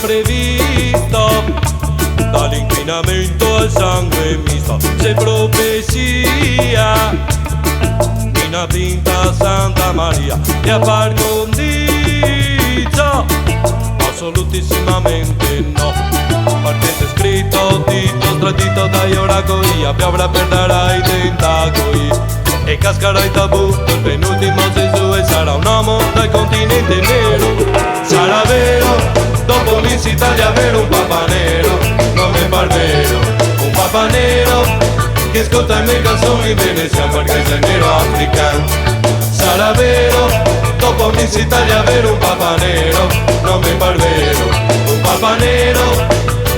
previsto dall'inquinamento al sangue misto. Se profecia una tinta Santa Maria e a par condicio assolutissimamente no, perché c'è scritto dito tradito dagli oracoli a piovra per darai tentacoli e cascherà il tabù del penultimo Gesù e sarà un uomo dal continente nero. Sarà vero, dopo Miss Italia avere un papa nero, non mi par vero, un papa nero che ascolta le mie canzoni in Venezia perché sei nero africano. Sarà vero, dopo Miss Italia avere un papa nero, non mi par vero, un papa nero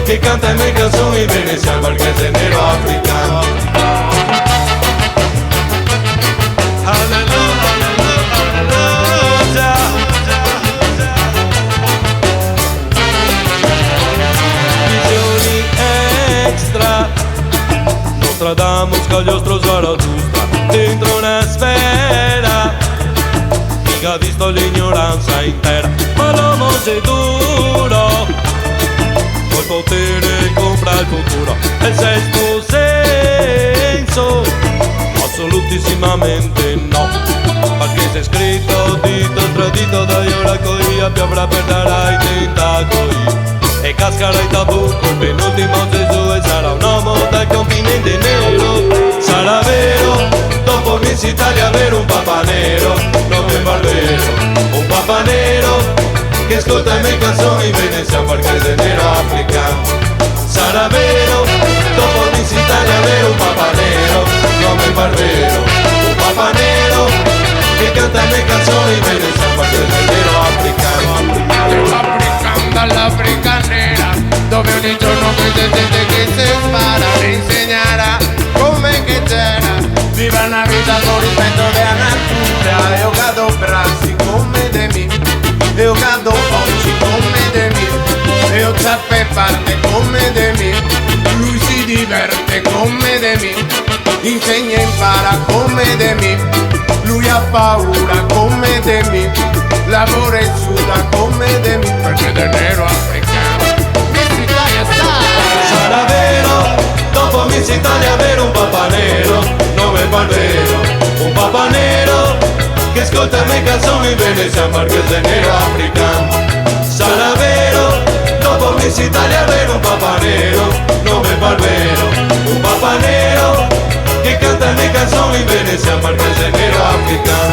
che canta le mie canzoni in Venezia perché sei nero africano. Visioni extra, Nostradamus, Cagliostro, Zarathustra, dentro una sfera, mica ha visto l'ignoranza intera, ma l'uomo c'è duro, col potere compra il futuro, e il sesto senso, assolutissimamente no, perché c'è scritto dito tradito dagli oracoli a piovra per dare i tentacoli e cascherà il tabù col penultimo Gesù e sarà un uomo dal continente nero. Sarà vero, dopo Miss Italia avere un papa nero, non mi par vero, un papa nero che ascolta le mie canzoni in Venezia perché sei nero africano. Sarà vero, dopo Miss Italia avere un papa nero, non mi par vero, un papa nero che canta le mie canzoni in Venezia perché sei nero africano. Dall'Africa nera, dove ogni giorno questa gente che si spara mi insegnerà come che c'era. Viva una vita con rispetto della natura, io cado brasi come de me, io cado oggi come de me, io sape parte come de me, lui si diverte come de me, insegna e impara come de me, lui ha paura come de me, lavora e suda come de me, perché del nero africano Miss Italia sta. Sarà vero, dopo Miss Italia avere un papa nero, non mi par vero, un papa nero che ascolta le mie canzoni in Venezia perché sei nero africano. Sarà vero, dopo Miss Italia avere un papa nero, non mi par vero, un papa nero che canta le mie canzoni in Venezia perché sei nero africano.